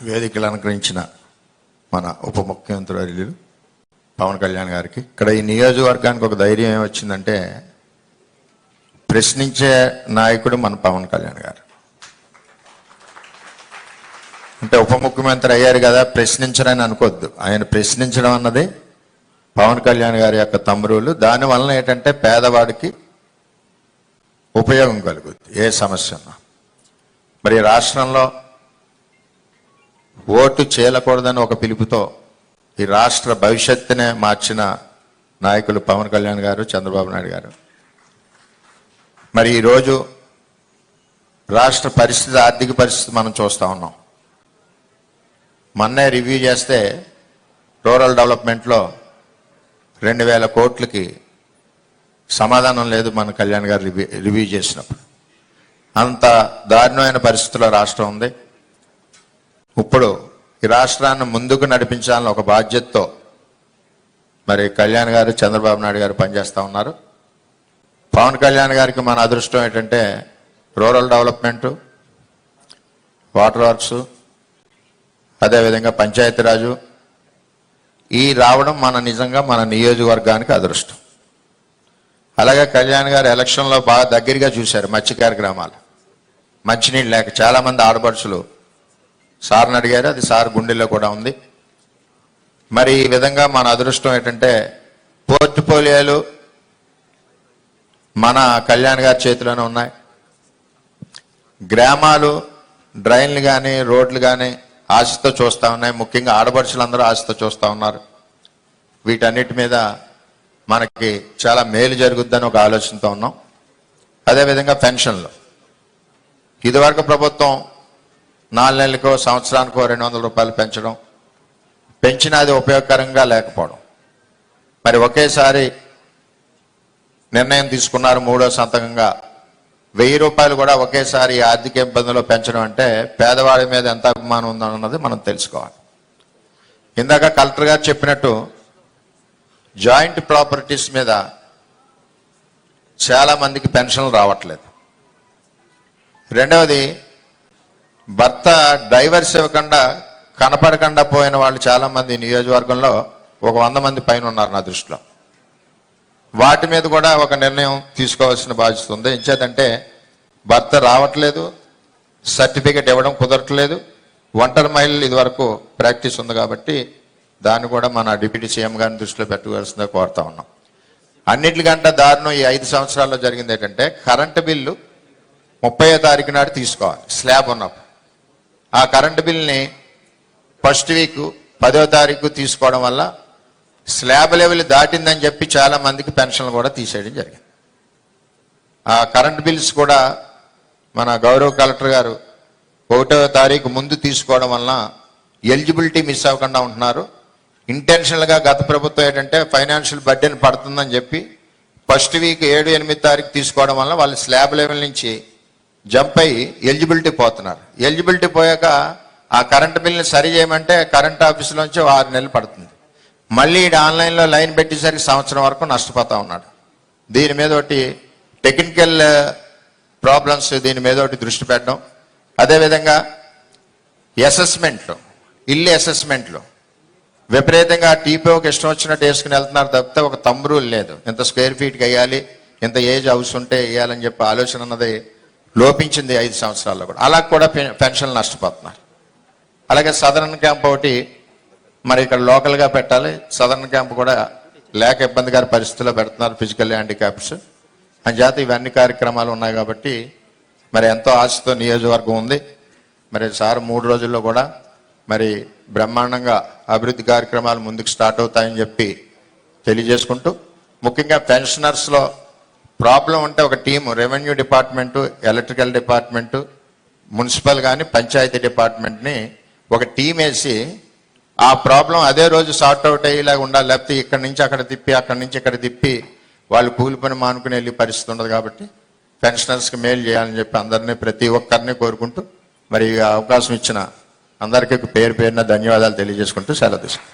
వేదికలు అలంకరించిన మన ఉప ముఖ్యమంత్రి వర్యులు పవన్ కళ్యాణ్ గారికి ఇక్కడ ఈ నియోజకవర్గానికి ఒక ధైర్యం ఏమొచ్చిందంటే ప్రశ్నించే నాయకుడు మన పవన్ కళ్యాణ్ గారు. అంటే ఉప ముఖ్యమంత్రి అయ్యారు కదా ప్రశ్నించరని అనుకోవద్దు. ఆయన ప్రశ్నించడం అన్నది పవన్ కళ్యాణ్ గారి యొక్క తమ్మురులు. దానివల్ల ఏంటంటే పేదవాడికి ఉపయోగం కలుగుద్ది ఏ సమస్య ఉన్నా. మరి రాష్ట్రంలో ఓటు చేయకూడదని ఒక పిలుపుతో ఈ రాష్ట్ర భవిష్యత్తునే మార్చిన నాయకులు పవన్ కళ్యాణ్ గారు, చంద్రబాబు నాయుడు గారు. మరి ఈరోజు రాష్ట్ర పరిస్థితి, ఆర్థిక పరిస్థితి మనం చూస్తూ ఉన్నాం. మొన్నే రివ్యూ చేస్తే రూరల్ డెవలప్మెంట్లో 2000 కోట్లకి సమాధానం లేదు మన కళ్యాణ్ గారు రివ్యూ చేసినప్పుడు. అంత దారుణమైన పరిస్థితుల్లో రాష్ట్రం ఉంది. ఇప్పుడు ఈ రాష్ట్రాన్ని ముందుకు నడిపించాలని ఒక బాధ్యతతో మరి కళ్యాణ్ గారు, చంద్రబాబు నాయుడు గారు పనిచేస్తూ ఉన్నారు. పవన్ కళ్యాణ్ గారికి మన అదృష్టం ఏంటంటే రూరల్ డెవలప్మెంటు, వాటర్ వర్క్స్, అదేవిధంగా పంచాయతీరాజు ఈ రావడం నిజంగా మన నియోజకవర్గానికి అదృష్టం. అలాగే కళ్యాణ్ గారు ఎలక్షన్లో బాగా దగ్గరగా చూశారు మత్స్యకార గ్రామాలు. మంచినీళ్ళు లేక చాలామంది ఆడపడుచులు సార్ని అడిగారు, అది సార్ గుండెల్లో కూడా ఉంది. మరి ఈ విధంగా మన అదృష్టం ఏంటంటే పోర్ట్ఫోలియోలు మన కళ్యాణ్ గారి చేతిలోనే ఉన్నాయి. గ్రామాలు డ్రైన్లు కానీ రోడ్లు కానీ ఆశతో చూస్తూ ఉన్నాయి. ముఖ్యంగా ఆడపడుచులందరూ ఆశతో చూస్తూ ఉన్నారు. వీటన్నిటి మీద మనకి చాలా మేలు జరుగుద్దని ఒక ఆలోచనతో ఉన్నాం. అదేవిధంగా పెన్షన్లు ఇదివరకు ప్రభుత్వం 4 నెలలకో సంవత్సరానికో 200 రూపాయలు పెంచినా అది ఉపయోగకరంగా లేకపోవడం. మరి ఒకేసారి నిర్ణయం తీసుకున్నారు, 3వ సంతకంగా 1000 రూపాయలు కూడా ఒకేసారి ఆర్థిక ఇబ్బందుల్లో పెంచడం అంటే పేదవాడి మీద ఎంత అభిమానం ఉందన్నది మనం తెలుసుకోవాలి. ఇందాక కలెక్టర్ గారు చెప్పినట్టు జాయింట్ ప్రాపర్టీస్ మీద చాలా మందికి పెన్షన్లు రావట్లేదు. రెండవది భర్త డైవర్స్ ఇవ్వకుండా కనపడకుండా పోయిన వాళ్ళు చాలామంది నియోజకవర్గంలో ఒక 100 మంది పైన ఉన్నారు నా దృష్టిలో. వాటి మీద కూడా ఒక నిర్ణయం తీసుకోవాల్సిన బాధ్యత ఉంది. ఎంచేతంటే భర్త రావట్లేదు, సర్టిఫికెట్ ఇవ్వడం కుదరట్లేదు, ఒంటరి మహిళలు ఇదివరకు ప్రాక్టీస్ ఉంది కాబట్టి దాన్ని కూడా మన డిప్యూటీ సీఎం గారిని దృష్టిలో పెట్టుకోవాల్సిందే కోరుతా ఉన్నాం. అన్నిటికంటే దారుణం ఈ 5 సంవత్సరాల్లో జరిగింది ఏంటంటే కరెంటు బిల్లు 30వ తారీఖు నాడు తీసుకోవాలి స్లాబ్ ఉన్నప్పుడు. ఆ కరెంటు బిల్ని ఫస్ట్ వీక్ 10వ తారీఖు తీసుకోవడం వల్ల స్లాబ్ లెవెల్ దాటిందని చెప్పి చాలా మందికి పెన్షన్లు కూడా తీసేయడం జరిగింది. ఆ కరెంట్ బిల్స్ కూడా మన గౌరవ కలెక్టర్ గారు 1వ తారీఖు ముందు తీసుకోవడం వలన ఎలిజిబిలిటీ మిస్ అవ్వకుండా ఉంటున్నారు. ఇంటెన్షనల్గా గత ప్రభుత్వం ఏంటంటే ఫైనాన్షియల్ బర్డెన్ పడుతుందని చెప్పి ఫస్ట్ వీక్ 7, 8 తారీఖు తీసుకోవడం వల్ల వాళ్ళు స్లాబ్ లెవెల్ నుంచి జంప్ అయ్యి ఎలిజిబిలిటీ పోతున్నారు. ఎలిజిబిలిటీ పోయాక ఆ కరెంట్ బిల్ని సరి చేయమంటే కరెంట్ ఆఫీసులోంచి 6 నెలలు పడుతుంది. మళ్ళీ ఆన్లైన్లో లైన్ పెట్టేసరికి సంవత్సరం వరకు నష్టపోతూ ఉన్నాడు. దీని మీద ఒకటి టెక్నికల్ ప్రాబ్లమ్స్, దీని మీద ఒకటి దృష్టి పెట్టడం. అదేవిధంగా అసెస్మెంట్లు, ఇల్లు అసెస్మెంట్లు విపరీతంగా టీపీఓకి ఇష్టం వచ్చినట్టు వేసుకుని వెళ్తున్నారు తప్పితే ఒక రూల్ లేదు. ఇంత స్క్వేర్ ఫీట్కి వేయాలి, ఇంత ఏజ్ హౌస్ ఉంటే వేయాలని చెప్పి ఆలోచన అన్నది లోపించింది 5 సంవత్సరాల్లో కూడా. అలా కూడా పెన్షన్లు నష్టపోతున్నారు. అలాగే సదరన్ క్యాంప్ ఒకటి మరి ఇక్కడ లోకల్గా పెట్టాలి, సదరన్ క్యాంప్ కూడా లేక ఇబ్బందికర పరిస్థితుల్లో పెడుతున్నారు ఫిజికల్ హ్యాండిక్యాప్స్ అని చేత ఇవన్నీ కార్యక్రమాలు ఉన్నాయి కాబట్టి మరి ఎంతో ఆశతో నియోజకవర్గం ఉంది. మరి సార్ 3 రోజుల్లో కూడా మరి బ్రహ్మాండంగా అభివృద్ధి కార్యక్రమాలు ముందుకు స్టార్ట్ అవుతాయని చెప్పి తెలియజేసుకుంటూ, ముఖ్యంగా పెన్షనర్స్లో ప్రాబ్లం ఉంటే ఒక team, revenue department, electrical department, municipal కానీ పంచాయతీ డిపార్ట్మెంట్ని ఒక టీం వేసి ఆ ప్రాబ్లం అదే రోజు సార్ట్ అవుట్ అయ్యేలాగా ఉండాలి. లేకపోతే ఇక్కడి నుంచి అక్కడ తిప్పి, అక్కడి నుంచి ఇక్కడ తిప్పి వాళ్ళు కూలి పని మానుకుని వెళ్ళే పరిస్థితి ఉండదు. కాబట్టి పెన్షనర్స్కి మేలు చేయాలని చెప్పి అందరినీ, ప్రతి ఒక్కరిని కోరుకుంటూ మరి అవకాశం ఇచ్చిన అందరికీ పేరు పేరున ధన్యవాదాలు తెలియజేసుకుంటూ సెలవు తీసుకుంటాం.